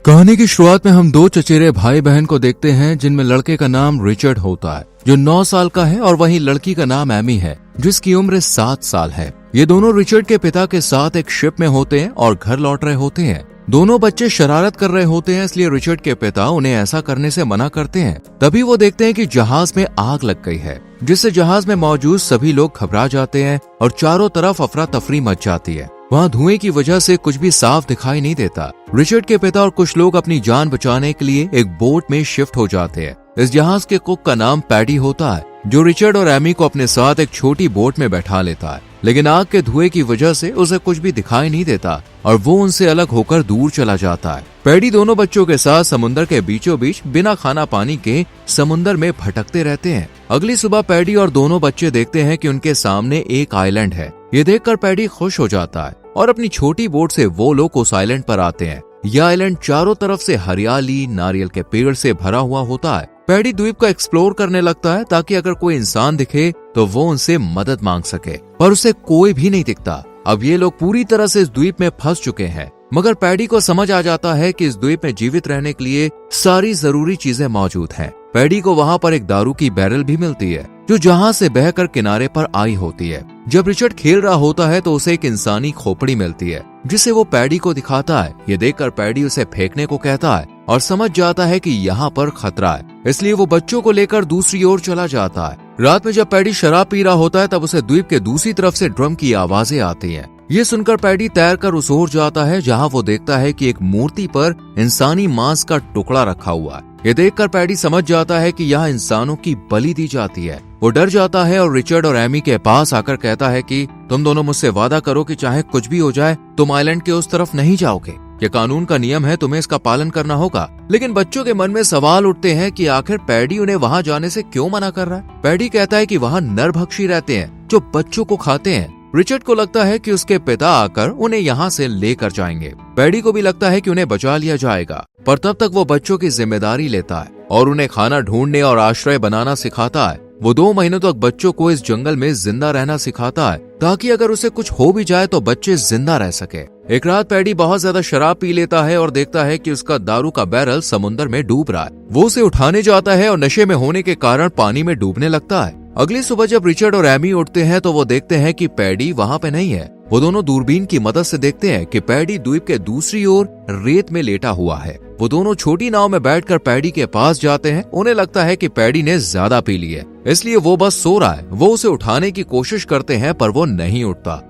कहानी की शुरुआत में हम दो चचेरे भाई बहन को देखते हैं, जिनमें लड़के का नाम रिचर्ड होता है जो 9 साल का है और वहीं लड़की का नाम एमी है जिसकी उम्र 7 साल है। ये दोनों रिचर्ड के पिता के साथ एक शिप में होते हैं और घर लौट रहे होते हैं। दोनों बच्चे शरारत कर रहे होते हैं, इसलिए रिचर्ड के पिता उन्हें ऐसा करने से मना करते हैं। तभी वो देखते हैं कि जहाज में आग लग गई है, जिससे जहाज में मौजूद सभी लोग घबरा जाते हैं और चारों तरफ अफरा तफरी मच जाती है। वहाँ धुएं की वजह से कुछ भी साफ दिखाई नहीं देता। रिचर्ड के पिता और कुछ लोग अपनी जान बचाने के लिए एक बोट में शिफ्ट हो जाते हैं। इस जहाज के कुक का नाम पैडी होता है, जो रिचर्ड और एमी को अपने साथ एक छोटी बोट में बैठा लेता है, लेकिन आग के धुएं की वजह से उसे कुछ भी दिखाई नहीं देता और वो उनसे अलग होकर दूर चला जाता है। पैडी दोनों बच्चों के साथ समुद्र के बीचों बीच बिना खाना पानी के समुद्र में भटकते रहते हैं। अगली सुबह पैडी और दोनों बच्चे देखते हैं कि उनके सामने एक आइलैंड है। ये देखकर पैडी खुश हो जाता है और अपनी छोटी बोट से वो लोग उस आइलैंड पर आते हैं। यह आइलैंड चारों तरफ से हरियाली, नारियल के पेड़ से भरा हुआ होता है। पैडी द्वीप को एक्सप्लोर करने लगता है ताकि अगर कोई इंसान दिखे तो वो उनसे मदद मांग सके, पर उसे कोई भी नहीं दिखता। अब ये लोग पूरी तरह से इस द्वीप में फंस चुके हैं, मगर पैडी को समझ आ जाता है कि इस द्वीप में जीवित रहने के लिए सारी जरूरी चीजें मौजूद हैं। पैडी को वहाँ पर एक दारू की बैरल भी मिलती है जो जहाज से बहकर किनारे पर आई होती है। जब रिचर्ड खेल रहा होता है तो उसे एक इंसानी खोपड़ी मिलती है जिसे वो पैडी को दिखाता है। ये देखकर पैडी उसे फेंकने को कहता है और समझ जाता है कि यहाँ पर खतरा है, इसलिए वो बच्चों को लेकर दूसरी ओर चला जाता है। रात में जब पैडी शराब पी रहा होता है तब उसे द्वीप के दूसरी तरफ से ड्रम की आवाजें आती हैं। ये सुनकर पैडी तैरकर उस ओर जाता है जहाँ वो देखता है कि एक मूर्ति पर इंसानी मांस का टुकड़ा रखा हुआ है। ये देखकर पैडी समझ जाता है कि यहाँ इंसानों की बलि दी जाती है। वो डर जाता है और रिचर्ड और एमी के पास आकर कहता है कि तुम दोनों मुझसे वादा करो कि चाहे कुछ भी हो जाए तुम आइलैंड के उस तरफ नहीं जाओगे। ये कानून का नियम है, तुम्हें इसका पालन करना होगा। लेकिन बच्चों के मन में सवाल उठते हैं कि आखिर पैडी उन्हें वहाँ जाने से क्यों मना कर रहा है। पैडी कहता है कि वहाँ नरभक्षी रहते हैं जो बच्चों को खाते हैं। रिचर्ड को लगता है कि उसके पिता आकर उन्हें यहाँ से लेकर जाएंगे। पैडी को भी लगता है कि उन्हें बचा लिया जाएगा, पर तब तक वो बच्चों की जिम्मेदारी लेता है और उन्हें खाना ढूंढने और आश्रय बनाना सिखाता है। वो 2 महीनों तक बच्चों को इस जंगल में जिंदा रहना सिखाता है ताकि अगर उसे कुछ हो भी जाए तो बच्चे जिंदा रह सके। एक रात पैडी बहुत ज्यादा शराब पी लेता है और देखता है कि उसका दारू का बैरल समुद्र में डूब रहा है। वो उसे उठाने जाता है और नशे में होने के कारण पानी में डूबने लगता है। अगली सुबह जब रिचर्ड और एमी उठते हैं तो वो देखते हैं कि पैडी वहाँ पे नहीं है। वो दोनों दूरबीन की मदद से देखते हैं कि पैडी द्वीप के दूसरी ओर रेत में लेटा हुआ है। वो दोनों छोटी नाव में बैठकर पैडी के पास जाते हैं। उन्हें लगता है कि पैडी ने ज्यादा पी ली है, इसलिए वो बस सो रहा है। वो उसे उठाने की कोशिश करते हैं पर वो नहीं उठता,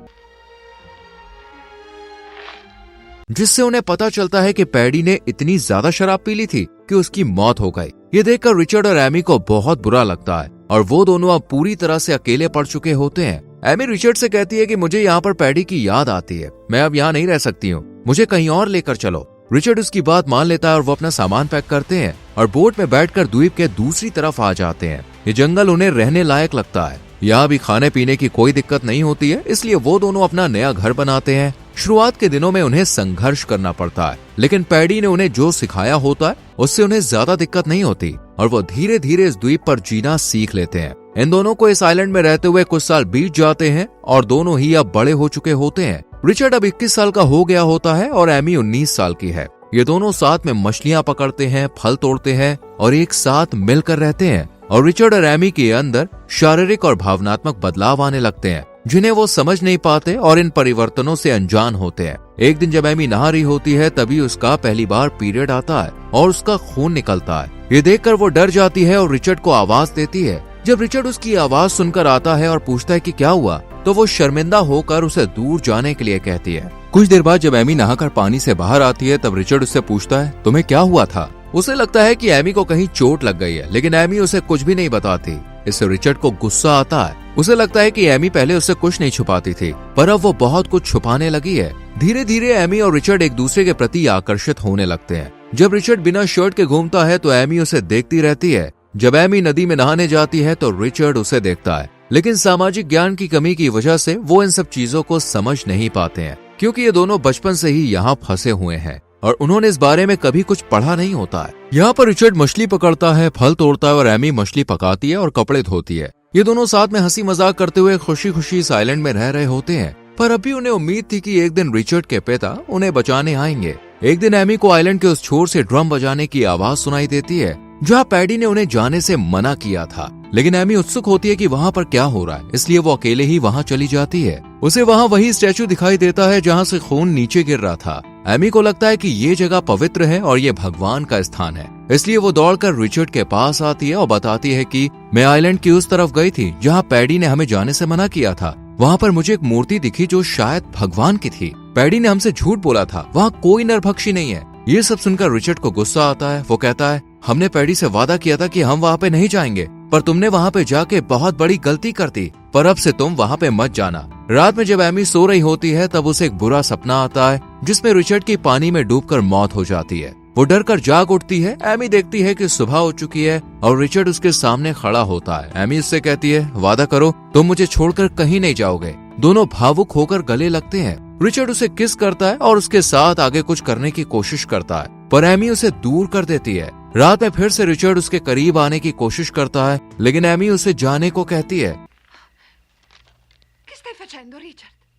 जिससे उन्हें पता चलता है कि पैडी ने इतनी ज्यादा शराब पी ली थी कि उसकी मौत हो गई। ये देखकर रिचर्ड और एमी को बहुत बुरा लगता है और वो दोनों अब पूरी तरह से अकेले पड़ चुके होते हैं। एमी रिचर्ड से कहती है कि मुझे यहाँ पर पैडी की याद आती है, मैं अब यहाँ नहीं रह सकती हूँ, मुझे कहीं और लेकर चलो। रिचर्ड उसकी बात मान लेता है और वो अपना सामान पैक करते हैं और बोट में बैठकर द्वीप के दूसरी तरफ आ जाते हैं। ये जंगल उन्हें रहने लायक लगता है। यहाँ भी खाने पीने की कोई दिक्कत नहीं होती है, इसलिए वो दोनों अपना नया घर बनाते हैं। शुरुआत के दिनों में उन्हें संघर्ष करना पड़ता है, लेकिन पैडी ने उन्हें जो सिखाया होता है उससे उन्हें ज्यादा दिक्कत नहीं होती और वो धीरे धीरे इस द्वीप पर जीना सीख लेते हैं। इन दोनों को इस आइलैंड में रहते हुए कुछ साल बीत जाते हैं और दोनों ही अब बड़े हो चुके होते हैं। रिचर्ड अब 21 साल का हो गया होता है और एमी 19 साल की है। ये दोनों साथ में मछलियां पकड़ते हैं, फल तोड़ते हैं और एक साथ मिलकर रहते हैं। और रिचर्ड और एमी के अंदर शारीरिक और भावनात्मक बदलाव आने लगते हैं जिन्हें वो समझ नहीं पाते और इन परिवर्तनों से अनजान होते हैं। एक दिन जब एमी नहा रही होती है तभी उसका पहली बार पीरियड आता है और उसका खून निकलता है। ये देखकर वो डर जाती है और रिचर्ड को आवाज देती है। जब रिचर्ड उसकी आवाज सुनकर आता है और पूछता है कि क्या हुआ, तो वो शर्मिंदा होकर उसे दूर जाने के लिए कहती है। कुछ देर बाद जब एमी नहाकर पानी से बाहर आती है तब रिचर्ड उससे पूछता है, तुम्हें क्या हुआ था? उसे लगता है कि एमी को कहीं चोट लग गई है, लेकिन एमी उसे कुछ भी नहीं बताती। इससे रिचर्ड को गुस्सा आता है। उसे लगता है कि एमी पहले उससे कुछ नहीं छुपाती थी, पर अब वो बहुत कुछ छुपाने लगी है। धीरे धीरे एमी और रिचर्ड एक दूसरे के प्रति आकर्षित होने लगते हैं। जब रिचर्ड बिना शर्ट के घूमता है तो एमी उसे देखती रहती है। जब एमी नदी में नहाने जाती है तो रिचर्ड उसे देखता है, लेकिन सामाजिक ज्ञान की कमी की वजह से वो इन सब चीजों को समझ नहीं पाते हैं, क्योंकि ये दोनों बचपन से ही यहाँ फंसे हुए हैं और उन्होंने इस बारे में कभी कुछ पढ़ा नहीं होता है। यहाँ पर रिचर्ड मछली पकड़ता है, फल तोड़ता है और एमी मछली पकाती है और कपड़े धोती है। ये दोनों साथ में हंसी मजाक करते हुए खुशी खुशी इस आइलैंड में रह रहे होते हैं, पर अभी उन्हें उम्मीद थी कि एक दिन रिचर्ड के पिता उन्हें बचाने आएंगे। एक दिन एमी को आइलैंड के उस छोर से ड्रम बजाने की आवाज सुनाई देती है जहाँ पैडी ने उन्हें जाने से मना किया था। लेकिन एमी उत्सुक होती है कि वहाँ पर क्या हो रहा है, इसलिए वो अकेले ही वहाँ चली जाती है। उसे वहाँ वही स्टैचू दिखाई देता है जहाँ से खून नीचे गिर रहा था। एमी को लगता है कि ये जगह पवित्र है और ये भगवान का स्थान है, इसलिए वो दौड़कर रिचर्ड के पास आती है और बताती है कि मैं आइलैंड की उस तरफ गई थी जहाँ पैडी ने हमें जाने से मना किया था। वहाँ पर मुझे एक मूर्ति दिखी जो शायद भगवान की थी। पैडी ने हमसे झूठ बोला था, वहाँ कोई नरभक्षी नहीं है। ये सब सुनकर रिचर्ड को गुस्सा आता है। वो कहता है, हमने पैडी से वादा किया था कि हम वहाँ पे नहीं जाएंगे, पर तुमने वहाँ पे जाके बहुत बड़ी गलती कर दी, पर अब से तुम वहाँ पे मत जाना। रात में जब एमी सो रही होती है तब उसे एक बुरा सपना आता है जिसमें रिचर्ड की पानी में डूबकर मौत हो जाती है। वो डर कर जाग उठती है। एमी देखती है कि सुबह हो चुकी है और रिचर्ड उसके सामने खड़ा होता है। एमी उससे कहती है, वादा करो तुम मुझे छोड़कर कहीं नहीं जाओगे। दोनों भावुक होकर गले लगते हैं। रिचर्ड उसे किस करता है और उसके साथ आगे कुछ करने की कोशिश करता है, पर एमी उसे दूर कर देती है। रात में फिर से रिचर्ड उसके करीब आने की कोशिश करता है, लेकिन एमी उसे जाने को कहती है।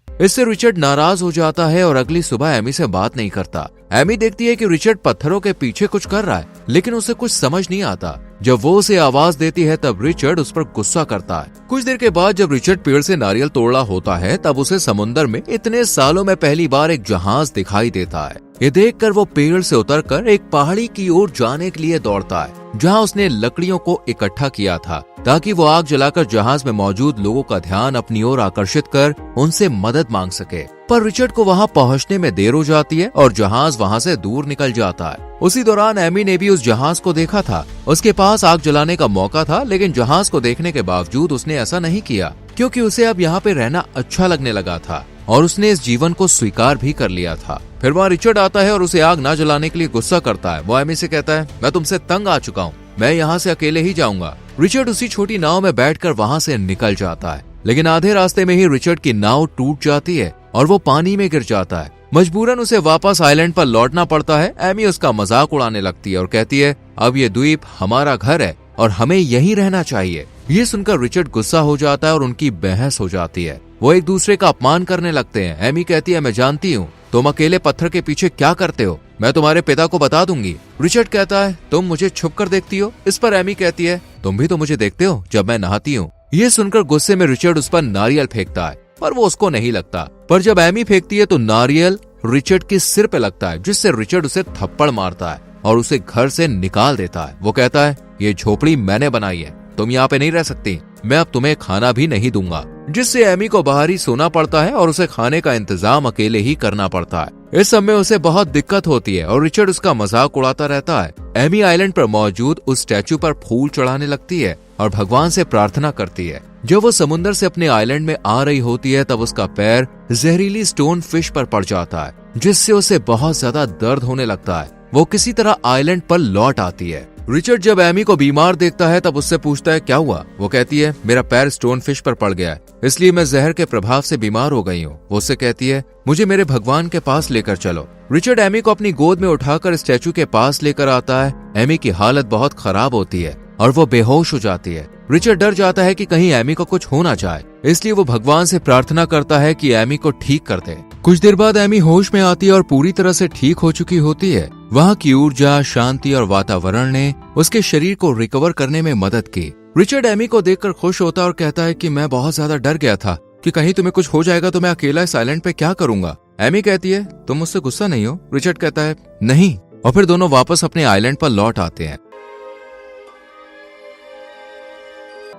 इससे रिचर्ड नाराज हो जाता है और अगली सुबह एमी से बात नहीं करता। एमी देखती है कि रिचर्ड पत्थरों के पीछे कुछ कर रहा है, लेकिन उसे कुछ समझ नहीं आता। जब वो उसे आवाज देती है तब रिचर्ड उस पर गुस्सा करता है। कुछ देर के बाद जब रिचर्ड पेड़ से नारियल तोड़ रहा होता है तब उसे समुद्र में इतने सालों में पहली बार एक जहाज दिखाई देता है। ये देखकर वो पेड़ से उतरकर एक पहाड़ी की ओर जाने के लिए दौड़ता है जहाँ उसने लकड़ियों को इकट्ठा किया था ताकि वो आग जलाकर जहाज में मौजूद लोगों का ध्यान अपनी ओर आकर्षित कर उनसे मदद मांग सके। पर रिचर्ड को वहाँ पहुँचने में देर हो जाती है और जहाज वहाँ से दूर निकल जाता है। उसी दौरान एमी ने भी उस जहाज को देखा था। उसके पास आग जलाने का मौका था, लेकिन जहाज को देखने के बावजूद उसने ऐसा नहीं किया क्योंकि उसे अब यहाँ पे रहना अच्छा लगने लगा था और उसने इस जीवन को स्वीकार भी कर लिया था। फिर वहाँ रिचर्ड आता है और उसे आग न जलाने के लिए गुस्सा करता है। वो एमी से कहता है, मैं तुमसे तंग आ चुका हूँ, मैं यहाँ से अकेले ही जाऊंगा। रिचर्ड उसी छोटी नाव में बैठकर वहाँ से निकल जाता है, लेकिन आधे रास्ते में ही रिचर्ड की नाव टूट जाती है और वो पानी में गिर जाता है। मजबूरन उसे वापस आइलैंड पर लौटना पड़ता है। एमी उसका मजाक उड़ाने लगती है और कहती है, अब ये द्वीप हमारा घर है और हमें यहीं रहना चाहिए। ये सुनकर रिचर्ड गुस्सा हो जाता है और उनकी बहस हो जाती है। वो एक दूसरे का अपमान करने लगते हैं। एमी कहती है, मैं जानती हूँ तुम अकेले पत्थर के पीछे क्या करते हो, मैं तुम्हारे पिता को बता दूंगी। रिचर्ड कहता है, तुम मुझे छुप कर देखती हो। इस पर एमी कहती है, तुम भी तो मुझे देखते हो जब मैं नहाती हूँ। ये सुनकर गुस्से में रिचर्ड उस पर नारियल फेंकता है, पर वो उसको नहीं लगता। पर जब एमी फेंकती है तो नारियल रिचर्ड के सिर पे लगता है, जिससे रिचर्ड उसे थप्पड़ मारता है और उसे घर से निकाल देता है। वो कहता है, ये झोपड़ी मैंने बनाई है, तुम यहाँ पे नहीं रह सकती, मैं अब तुम्हें खाना भी नहीं दूंगा। जिससे एमी को बाहर ही सोना पड़ता है और उसे खाने का इंतजाम अकेले ही करना पड़ता है। इस समय उसे बहुत दिक्कत होती है और रिचर्ड उसका मजाक उड़ाता रहता है। एमी आइलैंड पर मौजूद उस स्टैचू पर फूल चढ़ाने लगती है और भगवान से प्रार्थना करती है। जब वो समुद्र से अपने आइलैंड में आ रही होती है तब उसका पैर जहरीली स्टोन फिश पर पड़ जाता है, जिससे उसे बहुत ज्यादा दर्द होने लगता है। वो किसी तरह आइलैंड पर लौट आती है। रिचर्ड जब एमी को बीमार देखता है तब उससे पूछता है, क्या हुआ? वो कहती है, मेरा पैर स्टोन फिश पर पड़ गया है, इसलिए मैं जहर के प्रभाव से बीमार हो गई हूँ। वो उससे कहती है, मुझे मेरे भगवान के पास लेकर चलो। रिचर्ड एमी को अपनी गोद में उठाकर स्टैचू के पास लेकर आता है। एमी की हालत बहुत खराब होती है और वो बेहोश हो जाती है। रिचर्ड डर जाता है कि कहीं एमी को कुछ हो ना जाए, इसलिए वो भगवान से प्रार्थना करता है कि एमी को ठीक कर दे। कुछ देर बाद एमी होश में आती है और पूरी तरह से ठीक हो चुकी होती है। वहाँ की ऊर्जा, शांति और वातावरण ने उसके शरीर को रिकवर करने में मदद की। रिचर्ड एमी को देखकर खुश होता है और कहता है कि मैं बहुत ज्यादा डर गया था कि कहीं तुम्हें कुछ हो जाएगा तो मैं अकेला इस आइलैंड पे क्या करूंगा। एमी कहती है, तुम मुझसे गुस्सा नहीं हो? रिचर्ड कहता है, नहीं। और फिर दोनों वापस अपने आइलैंड पर लौट आते हैं।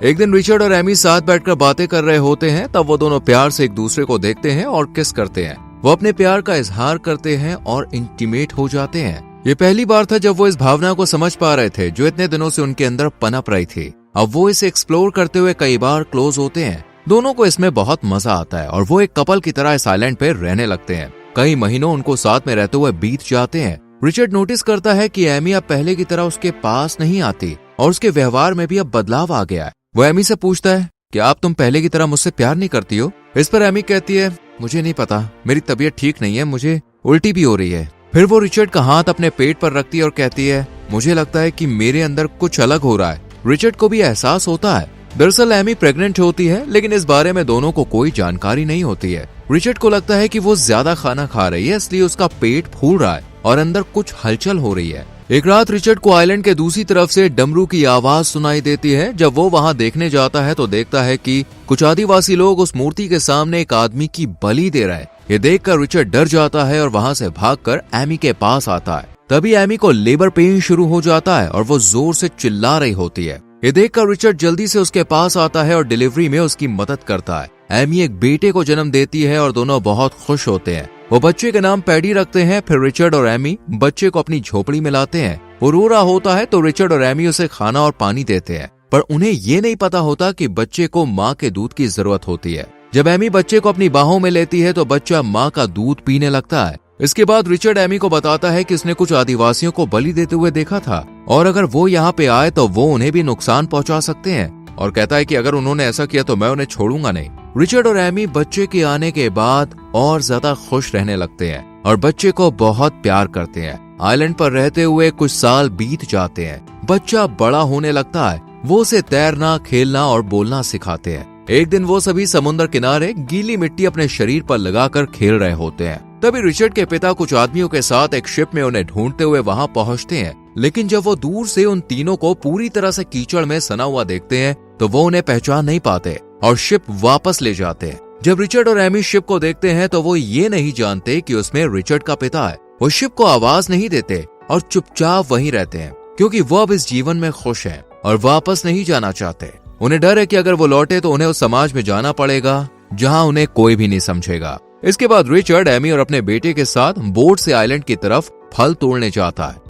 एक दिन रिचर्ड और एमी साथ बैठकर बातें कर रहे होते हैं, तब वो दोनों प्यार से एक दूसरे को देखते हैं और किस करते हैं। वो अपने प्यार का इजहार करते हैं और इंटीमेट हो जाते हैं। ये पहली बार था जब वो इस भावना को समझ पा रहे थे जो इतने दिनों से उनके अंदर पनप रही थी। अब वो इसे एक्सप्लोर करते हुए कई बार क्लोज होते हैं। दोनों को इसमें बहुत मजा आता है और वो एक कपल की तरह इस आइलैंड पे रहने लगते हैं। कई महीनों उनको साथ में रहते हुए बीत जाते हैं। रिचर्ड नोटिस करता है कि एमी अब पहले की तरह उसके पास नहीं आती और उसके व्यवहार में भी अब बदलाव आ गया है। वो एमी से पूछता है, क्या आप तुम पहले की तरह मुझसे प्यार नहीं करती हो? इस पर एमी कहती है, मुझे नहीं पता, मेरी तबीयत ठीक नहीं है, मुझे उल्टी भी हो रही है। फिर वो रिचर्ड का हाथ अपने पेट पर रखती है और कहती है, मुझे लगता है कि मेरे अंदर कुछ अलग हो रहा है। रिचर्ड को भी एहसास होता है। दरअसल एमी प्रेग्नेंट होती है, लेकिन इस बारे में दोनों को कोई जानकारी नहीं होती है। रिचर्ड को लगता है कि वो ज्यादा खाना खा रही है, इसलिए उसका पेट फूल रहा है और अंदर कुछ हलचल हो रही है। एक रात रिचर्ड को आइलैंड के दूसरी तरफ से डमरू की आवाज सुनाई देती है। जब वो वहां देखने जाता है तो देखता है कि कुछ आदिवासी लोग उस मूर्ति के सामने एक आदमी की बलि दे रहे हैं। ये देखकर रिचर्ड डर जाता है और वहां से भागकर एमी के पास आता है। तभी एमी को लेबर पेन शुरू हो जाता है और वो जोर से चिल्ला रही होती है। ये देखकर रिचर्ड जल्दी से उसके पास आता है और डिलीवरी में उसकी मदद करता है। एमी एक बेटे को जन्म देती है और दोनों बहुत खुश होते हैं। वो बच्चे के नाम पैडी रखते हैं। फिर रिचर्ड और एमी बच्चे को अपनी झोपड़ी में लाते हैं। वो रो रहा होता है तो रिचर्ड और एमी उसे खाना और पानी देते हैं, पर उन्हें ये नहीं पता होता कि बच्चे को माँ के दूध की जरूरत होती है। जब एमी बच्चे को अपनी बाहों में लेती है तो बच्चा माँ का दूध पीने लगता है। इसके बाद रिचर्ड एमी को बताता है कि उसने कुछ आदिवासियों को बलि देते हुए देखा था और अगर वो यहाँ पे आए तो वो उन्हें भी नुकसान पहुंचा सकते हैं, और कहता है कि अगर उन्होंने ऐसा किया तो मैं उन्हें छोड़ूंगा नहीं। रिचर्ड और एमी बच्चे के आने के बाद और ज्यादा खुश रहने लगते हैं और बच्चे को बहुत प्यार करते हैं। आइलैंड पर रहते हुए कुछ साल बीत जाते हैं। बच्चा बड़ा होने लगता है। वो उसे तैरना, खेलना और बोलना सिखाते हैं। एक दिन वो सभी समुद्र किनारे गीली मिट्टी अपने शरीर पर लगाकर खेल रहे होते हैं। तभी रिचर्ड के पिता कुछ आदमियों के साथ एक शिप में उन्हें ढूंढते हुए वहां पहुंचते हैं, लेकिन जब वो दूर से उन तीनों को पूरी तरह से कीचड़ में सना हुआ देखते हैं तो वो उन्हें पहचान नहीं पाते और शिप वापस ले जाते हैं। जब रिचर्ड और एमी शिप को देखते हैं तो वो ये नहीं जानते कि उसमें रिचर्ड का पिता है। वो शिप को आवाज नहीं देते और चुपचाप वहीं रहते हैं, क्योंकि वो अब इस जीवन में खुश हैं और वापस नहीं जाना चाहते। उन्हें डर है कि अगर वो लौटे तो उन्हें उस समाज में जाना पड़ेगा जहां उन्हें कोई भी नहीं समझेगा। इसके बाद रिचर्ड एमी और अपने बेटे के साथ बोट से आइलैंड की तरफ फल तोड़ने जाता है।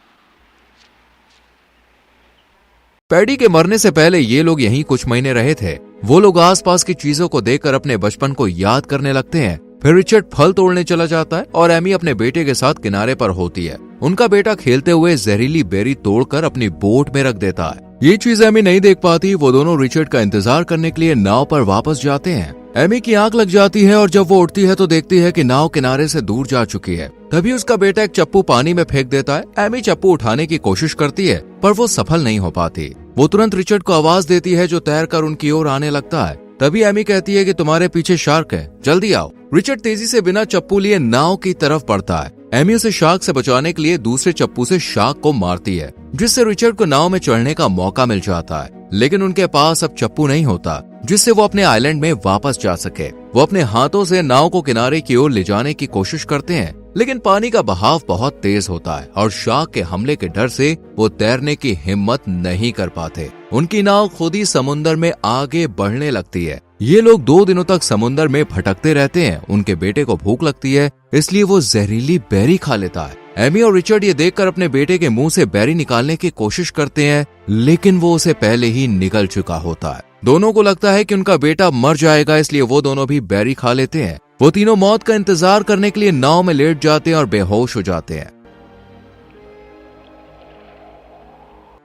पैडी के मरने से पहले ये लोग यहीं कुछ महीने रहे थे। वो लोग आसपास की चीजों को देखकर अपने बचपन को याद करने लगते हैं। फिर रिचर्ड फल तोड़ने चला जाता है और एमी अपने बेटे के साथ किनारे पर होती है। उनका बेटा खेलते हुए जहरीली बेरी तोड़कर अपनी बोट में रख देता है। ये चीज एमी नहीं देख पाती। वो दोनों रिचर्ड का इंतजार करने के लिए नाव पर वापस जाते हैं। एमी की आंख लग जाती है और जब वो उठती है तो देखती है कि नाव किनारे से दूर जा चुकी है। तभी उसका बेटा एक चप्पू पानी में फेंक देता है। एमी चप्पू उठाने की कोशिश करती है पर वो सफल नहीं हो पाती। वो तुरंत रिचर्ड को आवाज देती है जो तैरकर उनकी ओर आने लगता है। तभी एमी कहती है कि तुम्हारे पीछे शार्क है, जल्दी आओ। रिचर्ड तेजी से बिना चप्पू लिए नाव की तरफ बढ़ता है। एमी उसे शार्क से बचाने के लिए दूसरे चप्पू से शार्क को मारती है, जिससे रिचर्ड को नाव में चढ़ने का मौका मिल जाता है। लेकिन उनके पास अब चप्पू नहीं होता जिससे वो अपने आइलैंड में वापस जा सके। वो अपने हाथों से नाव को किनारे की ओर ले जाने की कोशिश करते हैं, लेकिन पानी का बहाव बहुत तेज होता है और शार्क के हमले के डर से वो तैरने की हिम्मत नहीं कर पाते। उनकी नाव खुद ही समुन्द्र में आगे बढ़ने लगती है। ये लोग 2 दिनों तक समुन्द्र में भटकते रहते हैं। उनके बेटे को भूख लगती है, इसलिए वो जहरीली बेरी खा लेता है। एमी और रिचर्ड ये देखकर अपने बेटे के मुंह से बेरी निकालने की कोशिश करते हैं, लेकिन वो उसे पहले ही निकल चुका होता है। दोनों को लगता है कि उनका बेटा मर जाएगा, इसलिए वो दोनों भी बेरी खा लेते हैं। वो तीनों मौत का इंतजार करने के लिए नाव में लेट जाते हैं और बेहोश हो जाते हैं।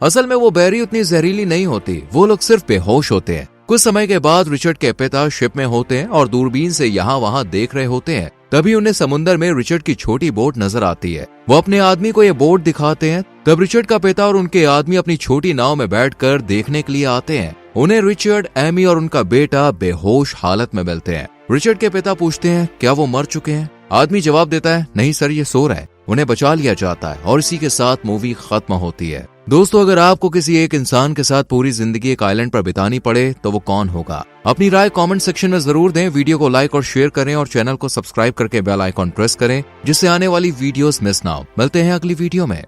असल में वो बेरी उतनी जहरीली नहीं होती, वो लोग सिर्फ बेहोश होते हैं। कुछ समय के बाद रिचर्ड के पिता शिप में होते हैं और दूरबीन से यहाँ वहाँ देख रहे होते हैं। तभी उन्हें समुन्द्र में रिचर्ड की छोटी बोट नजर आती है। वो अपने आदमी को ये बोट दिखाते हैं। तब रिचर्ड का पिता और उनके आदमी अपनी छोटी नाव में बैठकर देखने के लिए आते हैं। उन्हें रिचर्ड, एमी और उनका बेटा बेहोश हालत में मिलते हैं। रिचर्ड के पिता पूछते हैं, क्या वो मर चुके हैं? आदमी जवाब देता है, नहीं सर, ये सो रहा है। उन्हें बचा लिया जाता है और इसी के साथ मूवी खत्म होती है। दोस्तों, अगर आपको किसी एक इंसान के साथ पूरी जिंदगी एक आइलैंड पर बितानी पड़े तो वो कौन होगा? अपनी राय कमेंट सेक्शन में जरूर दें। वीडियो को लाइक और शेयर करें और चैनल को सब्सक्राइब करके बेल आइकॉन प्रेस करें, जिससे आने वाली वीडियोस मिस ना हो। मिलते हैं अगली वीडियो में।